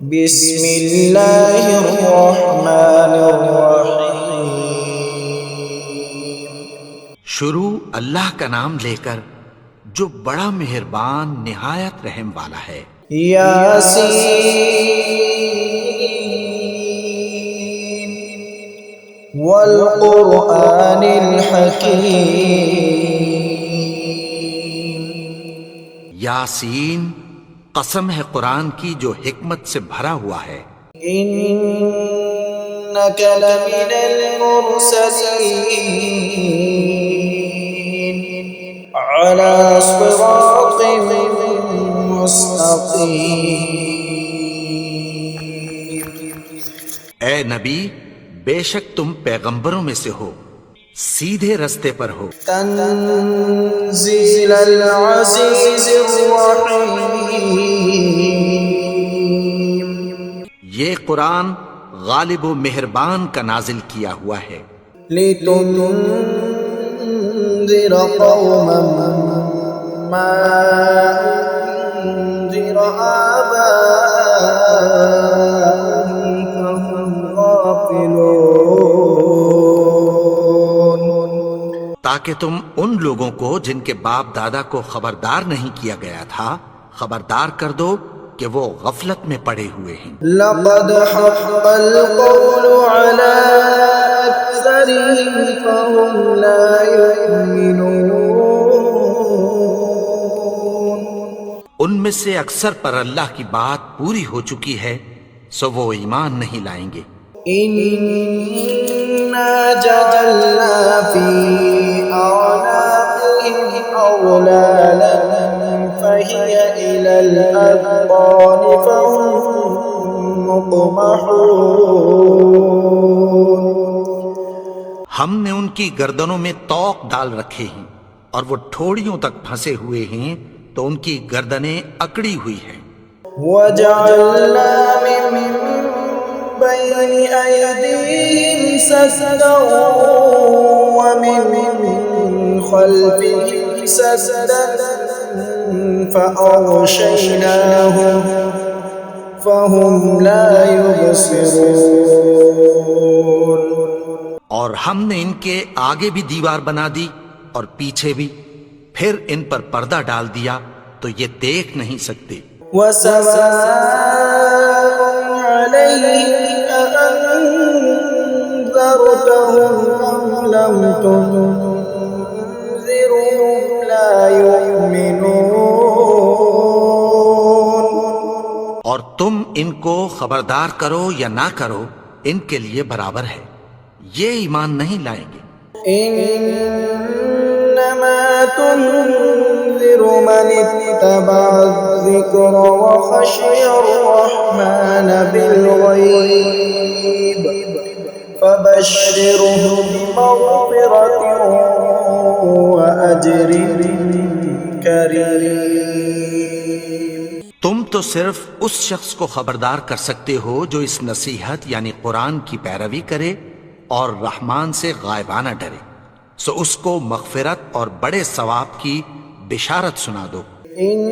بسم اللہ الرحمن الرحیم۔ شروع اللہ کا نام لے کر جو بڑا مہربان نہایت رحم والا ہے۔ یاسین والقرآن الحکیم۔ یاسین، قسم ہے قرآن کی جو حکمت سے بھرا ہوا ہے۔ انک لمن المرسلین علی صراط مستقیم۔ اے نبی، بے شک تم پیغمبروں میں سے ہو، سیدھے رستے پر ہو۔ تنزیل العزیز الرحیم۔ یہ قرآن غالب و مہربان کا نازل کیا ہوا ہے۔ لتنذر قوما ما انذر آباؤهم فهم غافلون۔ تاکہ تم ان لوگوں کو جن کے باپ دادا کو خبردار نہیں کیا گیا تھا خبردار کر دو کہ وہ غفلت میں پڑے ہوئے ہیں۔ لقد حق القول على أكثرهم فهم لا يؤمنون۔ ان میں سے اکثر پر اللہ کی بات پوری ہو چکی ہے سو وہ ایمان نہیں لائیں گے۔ إنا جعلنا في أعناقهم أغلالا فهي إلى الأذقان فهم مقمحون۔ ہم نے ان کی گردنوں میں طوق ڈال رکھے ہیں اور وہ ٹھوڑیوں تک پھنسے ہوئے ہیں تو ان کی گردنیں اکڑی ہوئی ہیں۔ وجعلنا من بين أيديهم سدا ومن خلفهم سدا فأغشيناهم فهم لا يبصرون۔ اور ہم نے ان کے آگے بھی دیوار بنا دی اور پیچھے بھی، پھر ان پر پردہ ڈال دیا تو یہ دیکھ نہیں سکتے۔ وسواء عليهم أأنذرتهم أم لم تنذرهم لا يؤمنون۔ اور تم ان کو خبردار کرو یا نہ کرو ان کے لیے برابر ہے، یہ ایمان نہیں لائیں گے۔ انما تنذر من اتبع الذکر وخشی الرحمن بالغیب فبشره بمغفرة وأجر کریم۔ تم تو صرف اس شخص کو خبردار کر سکتے ہو جو اس نصیحت یعنی قرآن کی پیروی کرے اور رحمان سے غائبانہ ڈرے، سو اس کو مغفرت اور بڑے ثواب کی بشارت سنا دو۔ إنا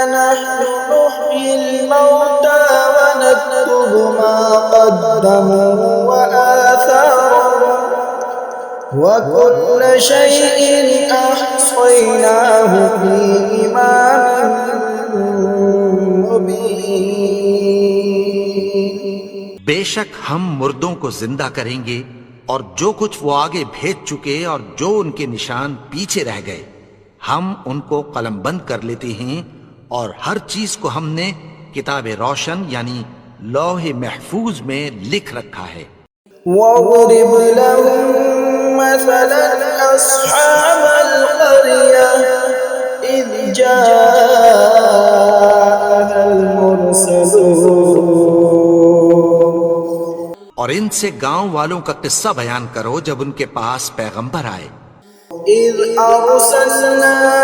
نحن نحيي الموتى ونكتب ما قدموا وآثارهم وكل شيء أحصيناه في إمام مبين۔ بے شک ہم مردوں کو زندہ کریں گے اور جو کچھ وہ آگے بھیج چکے اور جو ان کے نشان پیچھے رہ گئے ہم ان کو قلم بند کر لیتے ہیں، اور ہر چیز کو ہم نے کتاب روشن یعنی لوح محفوظ میں لکھ رکھا ہے۔ وَاضْرِبْ لَهُم مَّثَلًا أَصْحَابَ الْقَرْيَةِ إِذْ جَاءَهَا الْمُرْسَلُونَ۔ اور ان سے گاؤں والوں کا قصہ بیان کرو جب ان کے پاس پیغمبر آئے۔ إِذْ أَرْسَلْنَا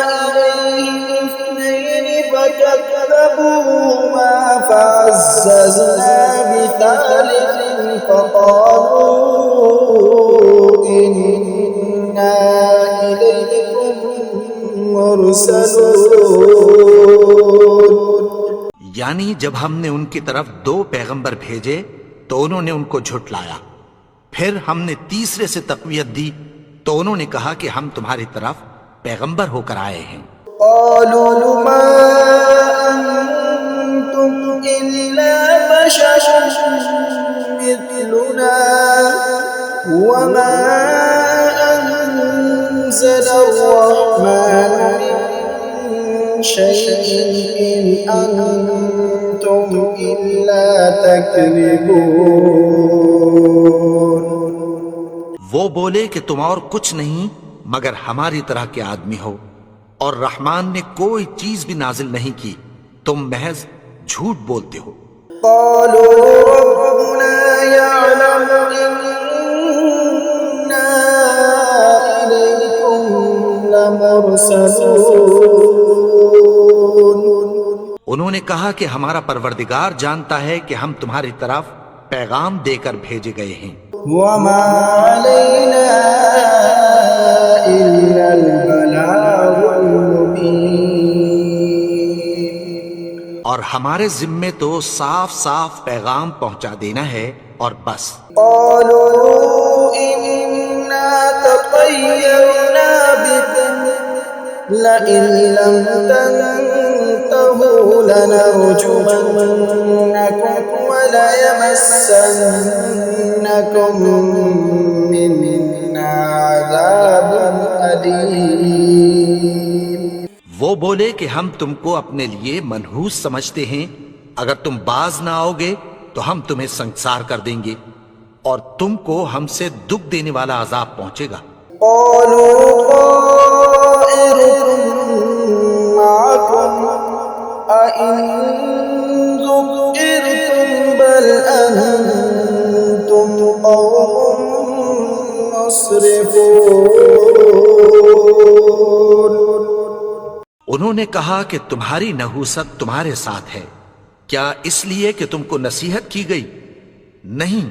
إِلَيْهِمْ اثْنَيْنِ فَكَذَّبُوهُمَا فَعَزَّزْنَا بِثَالِثٍ فَقَالُوا إِنَّا إِلَيْكُمْ مُرْسَلُونَ۔ یعنی جب ہم نے ان کی طرف 2 پیغمبر بھیجے تو انہوں نے ان کو جھٹلایا، پھر ہم نے تیسرے سے تقویت دی تو انہوں نے کہا کہ ہم تمہاری طرف پیغمبر ہو کر آئے ہیں۔ قالوا ما أنتم إلا بشر مثلنا وما أنزل الرحمن من شيء إن أنتم إلا تكذبون۔ وہ بولے کہ تم اور کچھ نہیں مگر ہماری طرح کے آدمی ہو، اور رحمان نے کوئی چیز بھی نازل نہیں کی، تم محض جھوٹ بولتے ہو۔ قالوا ربنا يعلم إنا إليكم لمرسلون۔ انہوں نے کہا کہ ہمارا پروردگار جانتا ہے کہ ہم تمہاری طرف پیغام دے کر بھیجے گئے ہیں، وما علينا إلا البلاغ المبين۔ اور ہمارے ذمے تو صاف صاف پیغام پہنچا دینا ہے اور بس۔ قالوا إنا تطيرنا بكم لئن لم تنتهوا لنرجمنكم وليمسنكم منا عذاب أليم۔ وہ بولے کہ ہم تم کو اپنے لیے منحوس سمجھتے ہیں، اگر تم باز نہ آؤ گے تو ہم تمہیں سنگسار کر دیں گے اور تم کو ہم سے دکھ دینے والا عذاب پہنچے گا۔ قالوا طائركم معكم أئن ذكرتم بل أنتم قوم مسرفون۔ انہوں نے کہا کہ تمہاری نحوست تمہارے ساتھ ہے، کیا اس لیے کہ تم کو نصیحت کی گئی؟ نہیں،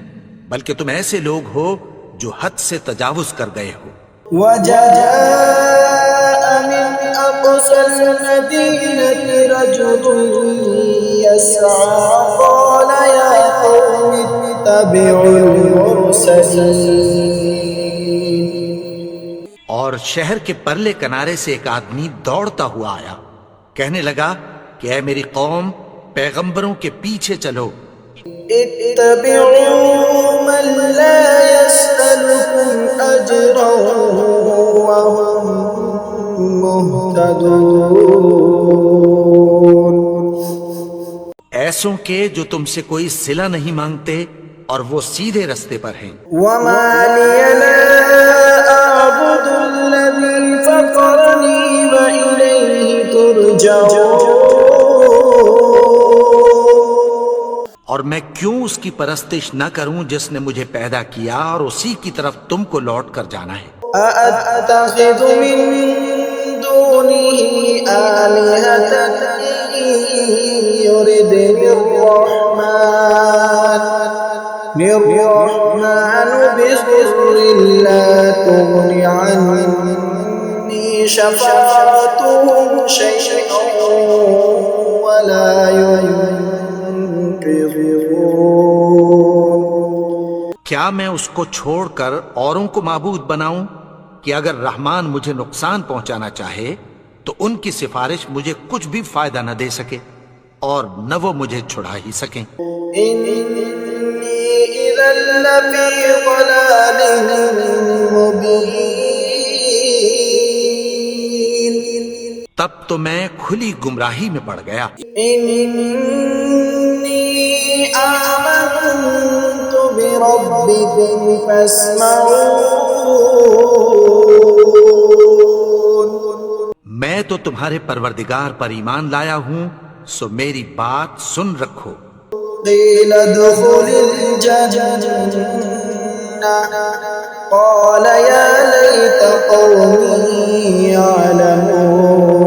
بلکہ تم ایسے لوگ ہو جو حد سے تجاوز کر گئے ہو۔ وجاء من أقصى المدينة رجل يسعى قال يا قوم اتبعوا المرسلين۔ اور شہر کے پرلے کنارے سے ایک آدمی دوڑتا ہوا آیا، کہنے لگا کہ اے میری قوم، پیغمبروں کے پیچھے چلو۔ اتبعوا من لا يسألكم أجرا وهم مهتدون۔ ایسوں کے جو تم سے کوئی صلہ نہیں مانگتے اور وہ سیدھے رستے پر ہیں۔ وما لي لا أعبد الذي فطرني وإليه ترجعون۔ اور میں کیوں اس کی پرستش نہ کروں جس نے مجھے پیدا کیا اور اسی کی طرف تم کو لوٹ کر جانا ہے۔ أأتخذ من دونه آلهة إن يردني الرحمن بضر لا تغن عني شفاعتهم شيئا ولا ينقذون۔ کیا میں اس کو چھوڑ کر اوروں کو معبود بناؤں کہ اگر رحمان مجھے نقصان پہنچانا چاہے تو ان کی سفارش مجھے کچھ بھی فائدہ نہ دے سکے اور نہ وہ مجھے چھڑا ہی سکیں۔ إني إذا لفي ضلال مبين۔ تب تو میں کھلی گمراہی میں پڑ گیا۔ إني آمنت بربكم فاسمعون۔ میں تو تمہارے پروردگار پر ایمان لایا ہوں، سو میری بات سن رکھو۔ قيل ادخل الجنة قال يا ليت قومي يعلمون۔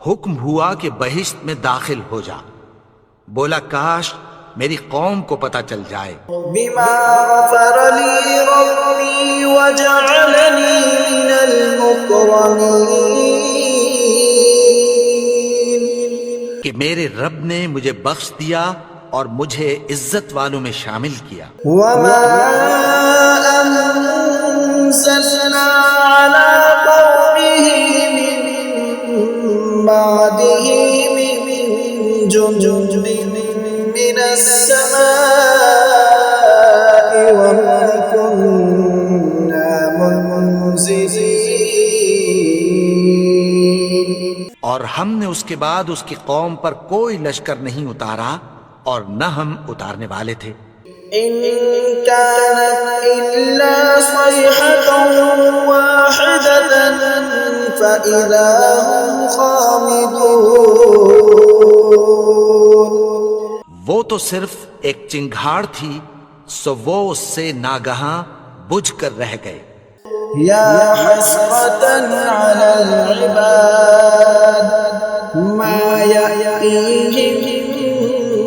حکم ہوا کہ بہشت میں داخل ہو جا، بولا کاش میری قوم کو پتہ چل جائے۔ بما غفر لي ربي وجعلني من المكرمين۔ کہ میرے رب نے مجھے بخش دیا اور مجھے عزت والوں میں شامل کیا۔ وما أنزلنا على قومه من بعده من جند من السماء وما كنا منزلين۔ اور ہم نے اس کے بعد اس کی قوم پر کوئی لشکر نہیں اتارا اور نہ ہم اتارنے والے تھے۔ إن كانت إلا صيحة واحدة فإذا هم خامدون۔ وہ تو صرف ایک چنگھاڑ تھی، سو وہ اس سے ناگہاں بجھ کر رہ گئے۔ يا حسرة على العباد ما يأتيهم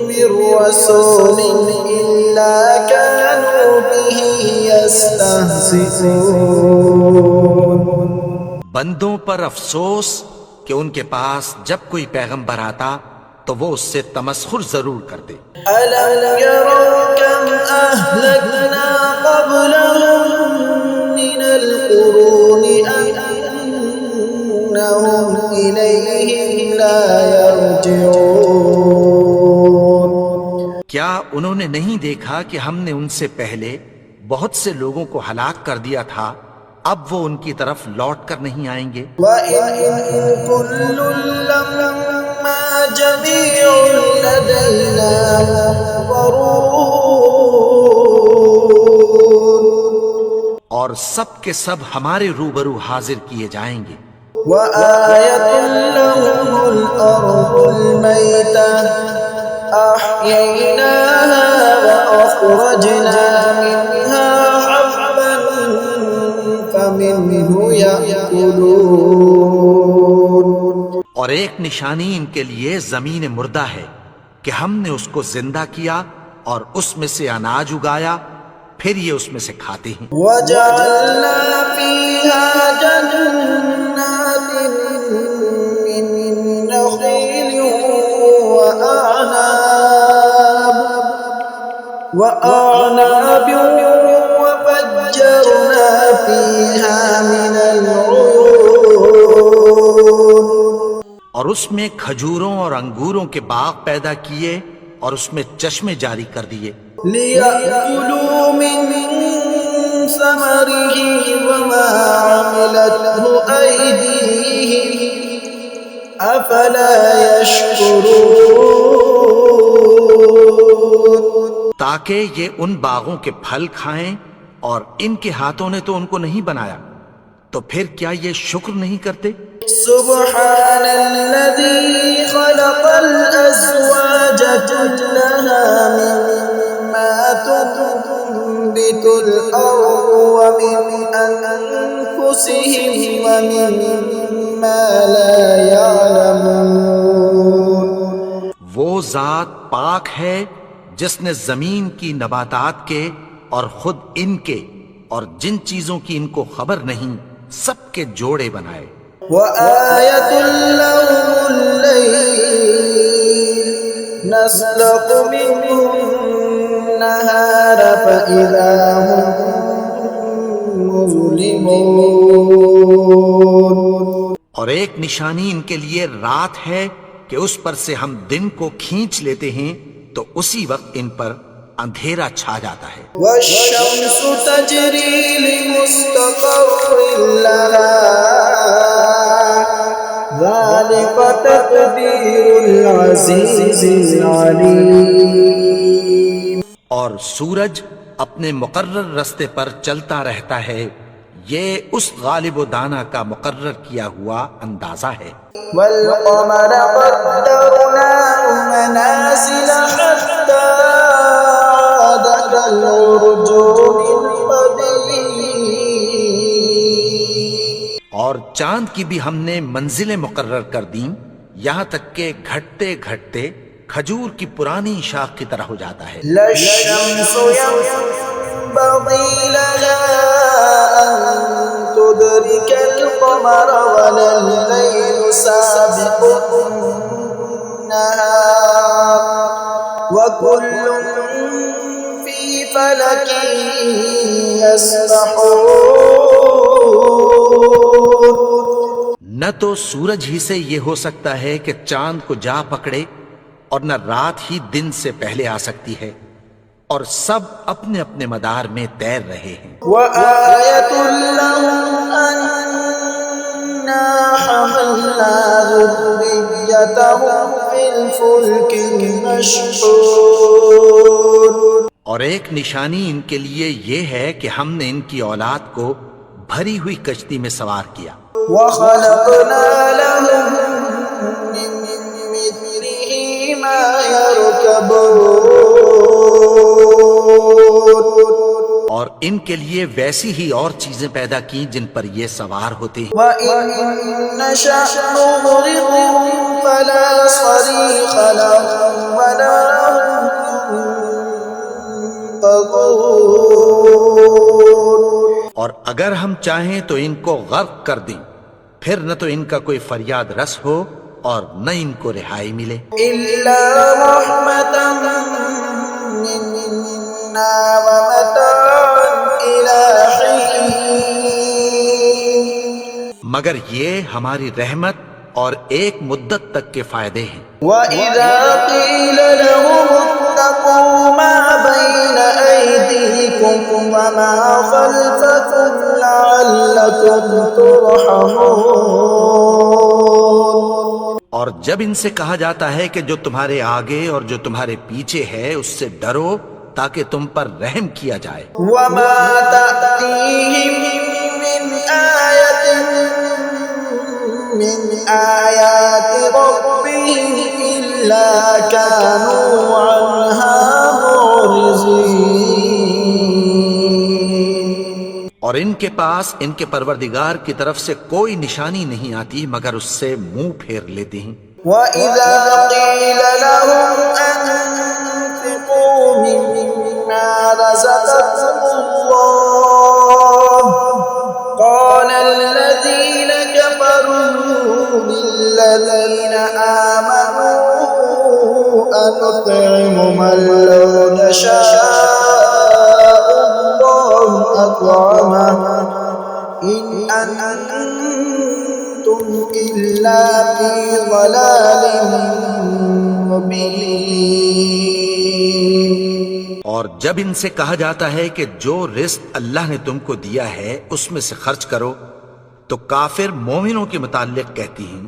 من رسول إلا كانوا به يستهزئون۔ بندوں پر افسوس کہ ان کے پاس جب کوئی پیغمبر آتا تو وہ اس سے تمسخر ضرور کرتے۔ ألم يروا كم أهلكنا قبلهم من القرون أنهم إليهم لا يرجعون۔ کیا انہوں نے نہیں دیکھا کہ ہم نے ان سے پہلے بہت سے لوگوں کو ہلاک کر دیا تھا، اب وہ ان کی طرف لوٹ کر نہیں آئیں گے؟ وَإِن كُلٌّ لَّمَّا جَمِيعٌ لَّدَيْنَا مُحْضَرُونَ۔ اور سب کے سب ہمارے روبرو حاضر کیے جائیں گے۔ وَآيَةٌ لَّهُمُ الْأَرْضُ الْمَيْتَةُ أَحْيَيْنَاهَا وَأَخْرَجْنَا مِنْهَا حَبًّا فَمِنْهُ يَأْكُلُونَ۔ اور ایک نشانی ان کے لیے زمین مردہ ہے کہ ہم نے اس کو زندہ کیا اور اس میں سے اناج اگایا، پھر یہ اس میں سے کھاتے ہیں۔ وَجَعَلْنَا فِيهَا جَنَّاتٍ مِّن نَّخِيلٍ وَأَعْنَابٍ وَفَجَّرْنَا فِيهَا مِنَ الْعُيُونِ۔ اور اس میں کھجوروں اور انگوروں کے باغ پیدا کیے اور اس میں چشمے جاری کر دیے۔ لِيَأْكُلُوا مِن ثَمَرِهِ وَمَا عَمِلَتْهُ أَيْدِيهِمْ أَفَلَا يَشْكُرُونَ۔ تاکہ یہ ان باغوں کے پھل کھائیں، اور ان کے ہاتھوں نے تو ان کو نہیں بنایا، تو پھر کیا یہ شکر نہیں کرتے؟ سبحان الذي خلق الأزواج كلها مما تنبت الأرض ومن أنفسهم ومما لا يعلمون۔ وہ ذات پاک ہے جس نے زمین کی نباتات کے اور خود ان کے اور جن چیزوں کی ان کو خبر نہیں سب کے جوڑے بنائے۔ وآية لهم الليل نسلق منه النهار فإذا هم مظلمون۔ اور ایک نشانی ان کے لیے رات ہے کہ اس پر سے ہم دن کو کھینچ لیتے ہیں تو اسی وقت ان پر اندھیرا چھا جاتا ہے۔ والشمس تجری لمستقر لها ذلك تقدیر العزیز العلیم۔ اور سورج اپنے مقرر رستے پر چلتا رہتا ہے، یہ اس غالب و دانا کا مقرر کیا ہوا اندازہ ہے۔ والقمر قدرناه منازل حتى عاد كالعرجون القديم۔ اور چاند کی بھی ہم نے منزلیں مقرر کر دیں، یہاں تک کہ گھٹتے گھٹتے کھجور کی پرانی شاخ کی طرح ہو جاتا ہے۔ لا الشمس ينبغي لها أن تدرك القمر ولا الليل سابق النهار وكل في فلك يسبحون. نہ تو سورج ہی سے یہ ہو سکتا ہے کہ چاند کو جا پکڑے، اور نہ رات ہی دن سے پہلے آ سکتی ہے، اور سب اپنے اپنے مدار میں تیر رہے ہیں. وآية لهم أنا حملنا ذريتهم في الفلك المشحون. اور ایک نشانی ان کے لیے یہ ہے کہ ہم نے ان کی اولاد کو بھری ہوئی کشتی میں سوار کیا. وخلقنا لهم من مثله ما يركبون. اور ان کے لیے ویسی ہی اور چیزیں پیدا کی جن پر یہ سوار ہوتے ہیں. وَإِن نَّشَأْ نُغْرِقْهُمْ فَلَا صَرِيخَ لَهُمْ وَلَا هُمْ ينقذون. اور اگر ہم چاہیں تو ان کو غرق کر دیں، پھر نہ تو ان کا کوئی فریاد رس ہو اور نہ ان کو رہائی ملے. إِلَّا رَحْمَةً مِّنَّا وَمَتَاعًا إِلَىٰ حِينٍ. مگر یہ ہماری رحمت اور ایک مدت تک کے فائدے ہیں. وَإِذَا قِيلَ لَهُمُ اتَّقُوا مَا بَيْنَ أَيْدِيكُمْ وَمَا خَلْفَكُمْ لَعَلَّكُمْ تُرْحَمُونَ. اور جب ان سے کہا جاتا ہے کہ جو تمہارے آگے اور جو تمہارے پیچھے ہے اس سے ڈرو تاکہ تم پر رحم کیا جائے. وَمَا تَأْتِيهِم مِّنْ آيَةٍ مِّنْ آيَاتِ رَبِّهِمْ إِلَّا كَانُوا عَنْهَا مُعْرِضِينَ. اور ان کے پاس ان کے پروردگار کی طرف سے کوئی نشانی نہیں آتی مگر اس سے منہ پھیر لیتے ہیں. وَإِذَا قِيلَ لَهُمْ أَنفِقُوا مِمَّا رَزَقَكُمُ اللَّهُ قَالَ الَّذِينَ كَفَرُوا لِلَّذِينَ آمَنُوا أَنُطْعِمُ مَن لَّوْ يَشَاءُ اللَّهُ أَطْعَمَهُ إِنْ أَنتُمْ إِلَّا فِي ضَلَالٍ مُّبِينٍ. اور جب ان سے کہا جاتا ہے کہ جو رزق اللہ نے تم کو دیا ہے اس میں سے خرچ کرو، تو کافر مومنوں کے متعلق کہتی ہیں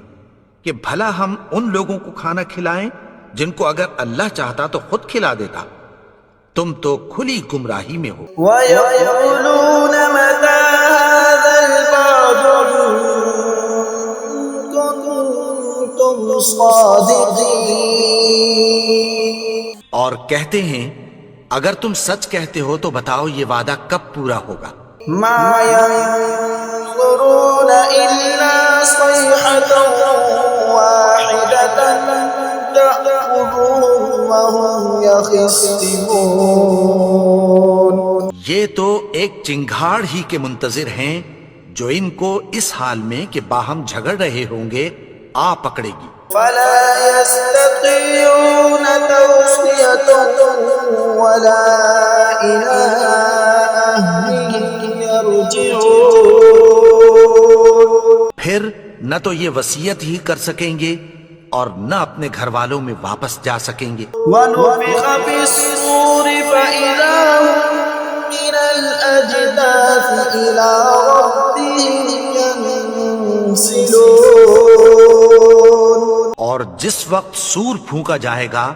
کہ بھلا ہم ان لوگوں کو کھانا کھلائیں جن کو اگر اللہ چاہتا تو خود کھلا دیتا. تم تو کھلی گمراہی میں ہو. وَيَقُولُونَ مَتَىٰ هَٰذَا الْوَعْدُ إِن كُنتُمْ صَادِقِينَ. اور کہتے ہیں اگر تم سچ کہتے ہو تو بتاؤ یہ وعدہ کب پورا ہوگا. مَا يَنظُرُونَ إِلَّا صَيْحَةً وَاحِدَةً تَأْخُذُهُمْ وَهُمْ يَخِصِّمُونَ. یہ تو ایک چنگھاڑ ہی کے منتظر ہیں جو ان کو اس حال میں کہ باہم جھگڑ رہے ہوں گے آ پکڑے گی. فَلَا يَسْتَطِيعُونَ تَوْصِيَةً وَلَا إِلَىٰ أَهْلِهِمْ يَرْجِعُونَ. پھر نہ تو یہ وصیت ہی کر سکیں گے اور نہ اپنے گھر والوں میں واپس جا سکیں گے. وَنُفِخَ فِي الصُّورِ فَإِذَا هُم مِّنَ الْأَجْدَاثِ إِلَىٰ رَبِّهِمْ يَنسِلُونَ. اور جس وقت سور پھونکا جائے گا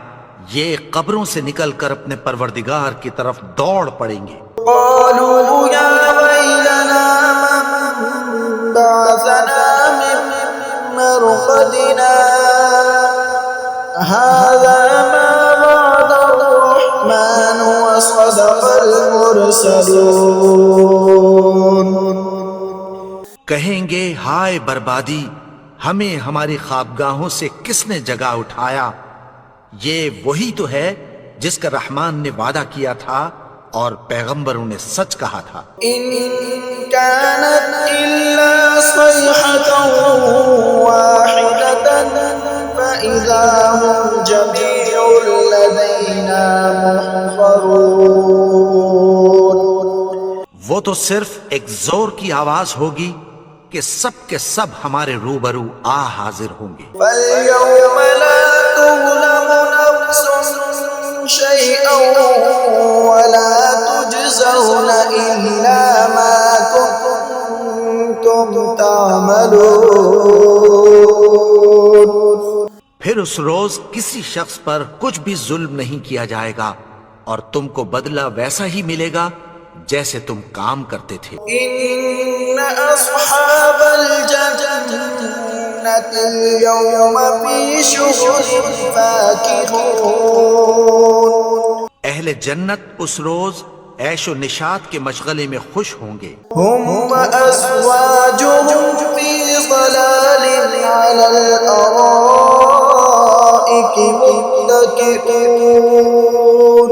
یہ قبروں سے نکل کر اپنے پروردگار کی طرف دوڑ پڑیں گے. قَالُوا يَا وَيْلَنَا مَن بَعَثَنَا مِن مَّرْقَدِنَا هَٰذَا مَا وَعَدَ الرَّحْمَٰنُ وَصَدَقَ الْمُرْسَلُونَ. کہیں گے ہائے بربادی، ہمیں ہماری خوابگاہوں سے کس نے جگا اٹھایا. یہ وہی تو ہے جس کا رحمان نے وعدہ کیا تھا اور پیغمبروں نے سچ کہا تھا. إِن كَانَتْ إِلَّا صَيْحَةً وَاحِدَةً فإذا هم جميع لدينا محضرون. وہ تو صرف ایک زور کی آواز ہوگی کہ سب کے سب ہمارے روبرو حاضر ہوں گے. فاليوم لا تظلم نفس شيئا ولا تجزون إلا ما كنتم تعملون. پھر اس روز کسی شخص پر کچھ بھی ظلم نہیں کیا جائے گا اور تم کو بدلہ ویسا ہی ملے گا جیسے تم کام کرتے تھے. إن أصحاب الجنة اليوم في شغل فاكهون. اہل جنت اس روز عیش و نشاط کے مشغلے میں خوش ہوں گے. هم وأزواجهم في ظلال على الأرائك متكئون.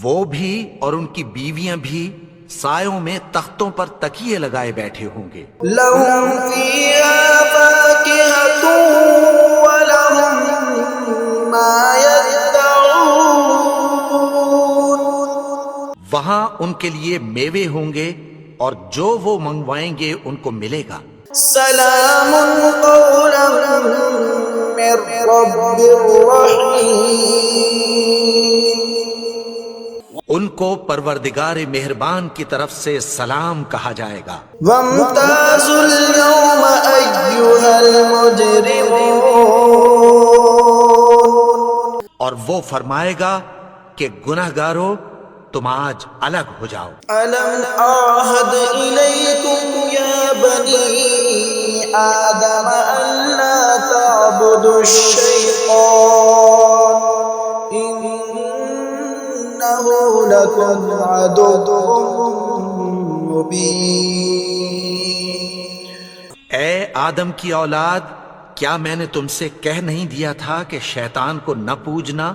وہ بھی اور ان کی بیویاں بھی سایوں میں تختوں پر تکیے لگائے بیٹھے ہوں گے. لهم فيها فاكهة ولهم ما يدعون. وہاں ان کے لیے میوے ہوں گے اور جو وہ منگوائیں گے ان کو ملے گا. سلام قولا من رب رحیم. ان کو پروردگار مہربان کی طرف سے سلام کہا جائے گا. وامتازوا اليوم أيها المجرمون. اور وہ فرمائے گا کہ گنہگارو تم آج الگ ہو جاؤ. ألم أعهد إليكم يا بني آدم ألا تعبدوا الشيطان إنه لكم عدو مبين. اے آدم کی اولاد، کیا میں نے تم سے کہہ نہیں دیا تھا کہ شیطان کو نہ پوجنا؟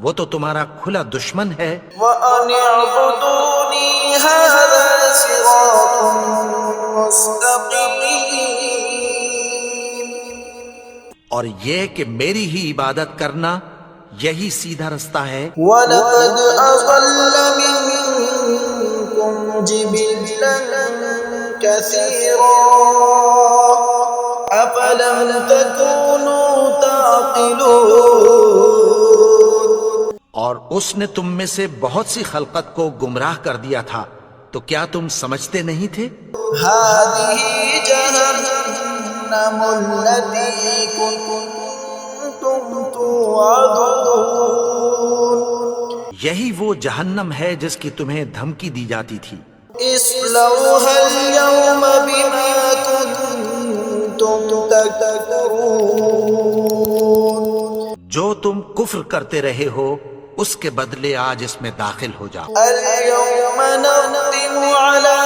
وہ تو تمہارا کھلا دشمن ہے. وَأَنِ اعْبُدُونِي هَذَا صِرَاطٌ مُسْتَقِيمٌ. اور یہ کہ میری ہی عبادت کرنا یہی سیدھا رستہ ہے. وَلَقَدْ أَضَلَّ مِنكُمْ جِبِلًّا كَثِيرًا أَفَلَمْ تَكُونُوا تَعْقِلُونَ. اور اس نے تم میں سے بہت سی خلقت کو گمراہ کر دیا تھا، تو کیا تم سمجھتے نہیں تھے؟ هَذِهِ جَهَنَّمُ الَّتِي كُنتُمْ تُوعَدُونَ. یہی وہ جہنم ہے جس کی تمہیں دھمکی دی جاتی تھی. اصلوها اليوم بما كنتم تكفرون. جو تم کفر کرتے رہے ہو اس کے بدلے آج اس میں داخل ہو جاؤ. اليوم نختم على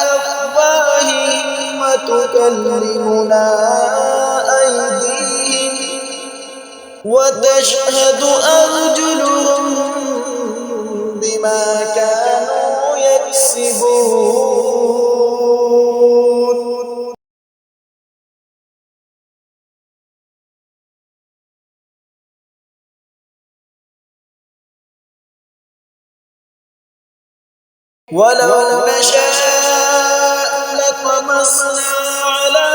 أفواههم وتكلمنا أيديهم وتشهد أرجلهم بما كانوا يكسبون. ولو نشاء لطمسنا على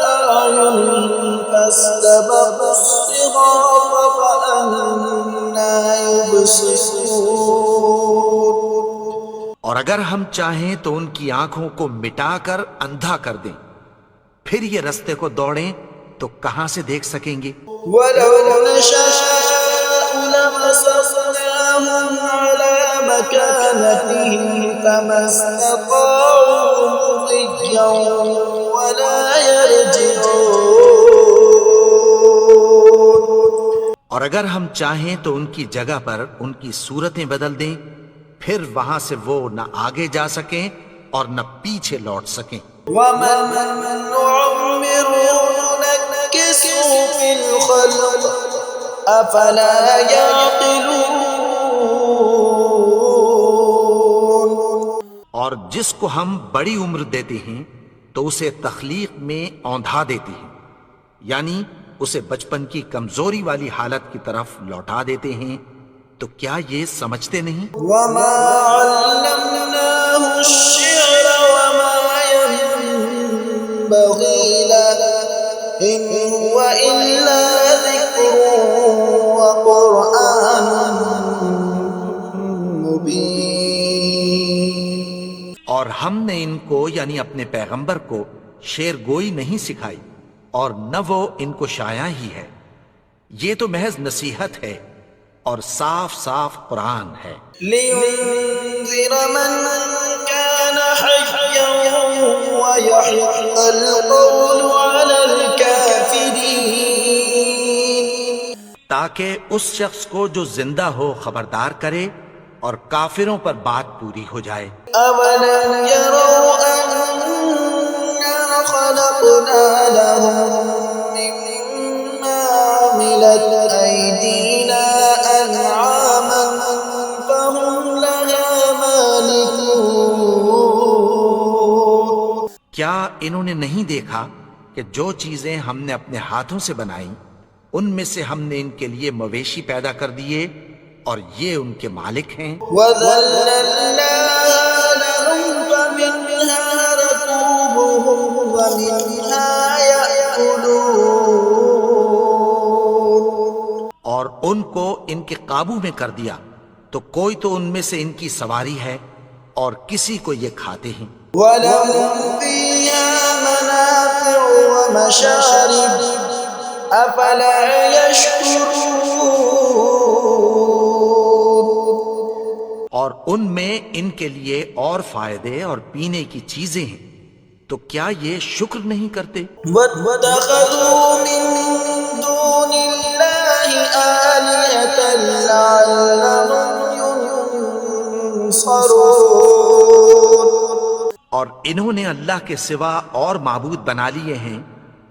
أعينهم فاستبقوا الصراط فأنى يبصرون. اور اگر ہم چاہیں تو ان کی آنکھوں کو مٹا کر اندھا کر دیں، پھر یہ رستے کو دوڑیں تو کہاں سے دیکھ سکیں گے. ولو نشاء لمسخناهم على مكانتهم فما استطاعوا مضيا ولا يرجعون. اور اگر ہم چاہیں تو ان کی جگہ پر ان کی صورتیں بدل دیں، پھر وہاں سے وہ نہ آگے جا سکیں اور نہ پیچھے لوٹ سکیں. ومن نعمره ننكسه في الخلق أفلا يعقلون. اور جس کو ہم بڑی عمر دیتے ہیں تو اسے تخلیق میں اوندھا دیتے ہیں، یعنی اسے بچپن کی کمزوری والی حالت کی طرف لوٹا دیتے ہیں، تو کیا یہ سمجھتے نہیں؟ وما علمناه الشعر وما ينبغي له إن هو إلا ذكر وقرآن مبين. اور ہم نے ان کو یعنی اپنے پیغمبر کو شعر گوئی نہیں سکھائی، اور نہ وہ ان کو شایع ہی ہے، یہ تو محض نصیحت ہے اور صاف صاف قرآن ہے. لينذر من كان حيا ويحق القول على الكافرين. تاکہ اس شخص کو جو زندہ ہو خبردار کرے اور کافروں پر بات پوری ہو جائے. أولم يروا أنا خلقنا لهم مما عملت أيدينا أنعاما فهم لها مالكون. کیا انہوں نے نہیں دیکھا کہ جو چیزیں ہم نے اپنے ہاتھوں سے بنائیں ان میں سے ہم نے ان کے لیے مویشی پیدا کر دیے اور یہ ان کے مالک ہیں. وَذَلَّلْنَاهَا لَهُمْ فَمِنْهَا رَكُوبُهُمْ وَمِنْهَا يَأْكُلُونَ. اور ان کو ان کے قابو میں کر دیا تو کوئی تو ان میں سے ان کی سواری ہے اور کسی کو یہ کھاتے ہیں. وَلَهُمْ فِيهَا مَنَافِعُ وَمَشَارِبُ أَفَلَا يَشْكُرُونَ. اور ان میں ان کے لیے اور فائدے اور پینے کی چیزیں ہیں، تو کیا یہ شکر نہیں کرتے؟ وَاتَّخَذُوا مِن دُونِ اللَّهِ آلِهَةً لَعَلَّهُمْ يُنصَرُونَ. اور انہوں نے اللہ کے سوا اور معبود بنا لیے ہیں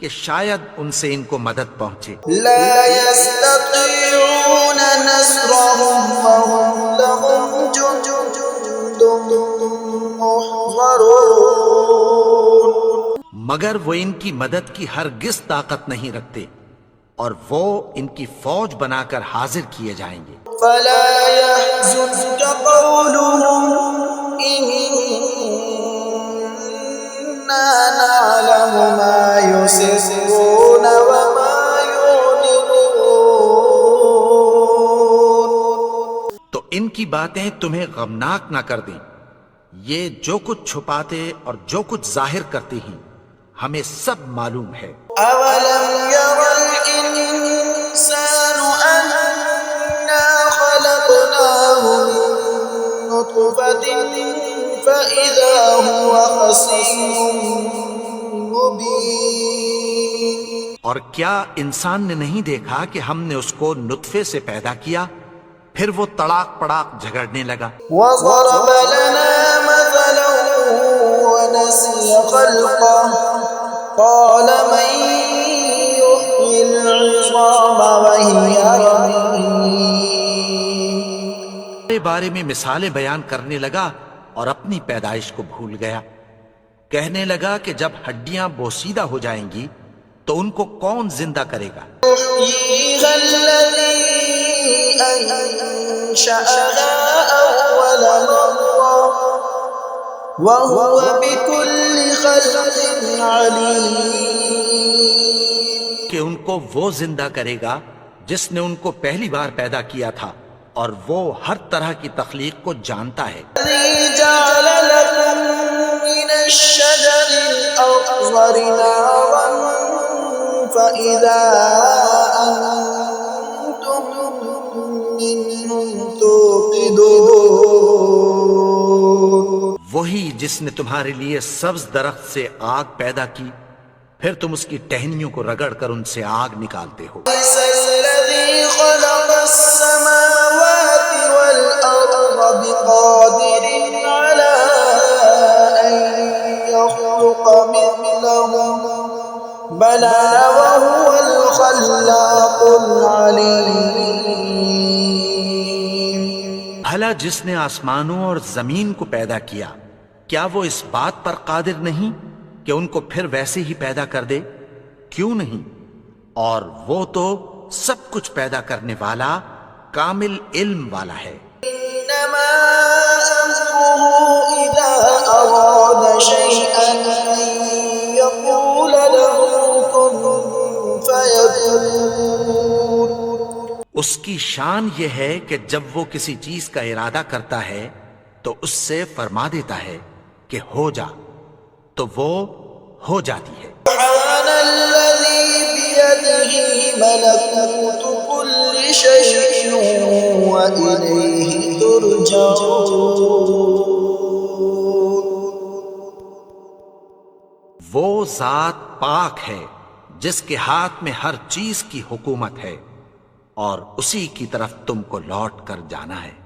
کہ شاید ان سے ان کو مدد پہنچے. لا يستطيعون نصرهم وهم لهم جند محضرون. مگر وہ ان کی مدد کی ہرگز طاقت نہیں رکھتے اور وہ ان کی فوج بنا کر حاضر کیے جائیں گے. فلا يحزنك قولهم إنا نعلم ما يسرون وما يعلنون. تو ان کی باتیں تمہیں غمناک نہ کر دیں، یہ جو کچھ چھپاتے اور جو کچھ ظاہر کرتے ہیں ہمیں سب معلوم ہے. أولم ير الإنسان أنا خلقناه من نطفة فإذا هو خصيم مبين. اور کیا انسان نے نہیں دیکھا کہ ہم نے اس کو نطفے سے پیدا کیا پھر وہ تڑاک پڑاک جھگڑنے لگا. وضرب لنا مثلا ونسي خلقه قال من يحيي العظام وهي رميم. بارے میں مثالیں بیان کرنے لگا اور اپنی پیدائش کو بھول گیا. کہنے لگا کہ جب ہڈیاں بوسیدہ ہو جائیں گی تو ان کو کون زندہ کرے گا؟ يحييها الذي أنشأها أول مرة وهو بكل خلق عليم. کہ ان کو وہ زندہ کرے گا جس نے ان کو پہلی بار پیدا کیا تھا اور وہ ہر طرح کی تخلیق کو جانتا ہے. الذي جعل لكم من الشجر الأخضر نارا فإذا أنتم منه توقدون. وہی جس نے تمہارے لیے سبز درخت سے آگ پیدا کی پھر تم اس کی ٹہنیوں کو رگڑ کر ان سے آگ نکالتے ہو. ليس الذي خلق السماوات والأرض بقادر على أن يخلق مثلهم بلى وهو الخلاق العليم. بھلا جس نے آسمانوں اور زمین کو پیدا کیا کیا وہ اس بات پر قادر نہیں کہ ان کو پھر ویسے ہی پیدا کر دے؟ کیوں نہیں، اور وہ تو سب کچھ پیدا کرنے والا کامل علم والا ہے۔ إنما أمره إذا أراد شيئا أن يقول له كن فيكون۔ اس کی شان یہ ہے کہ جب وہ کسی چیز کا ارادہ کرتا ہے تو اس سے فرما دیتا ہے کہ ہو جا، تو وہ ہو جاتی ہے۔ سبحان الذي بيده ملكوت كل شيء وإليه ترجعون۔ وہ ذات پاک ہے جس کے ہاتھ میں ہر چیز کی حکومت ہے اور اسی کی طرف تم کو لوٹ کر جانا ہے۔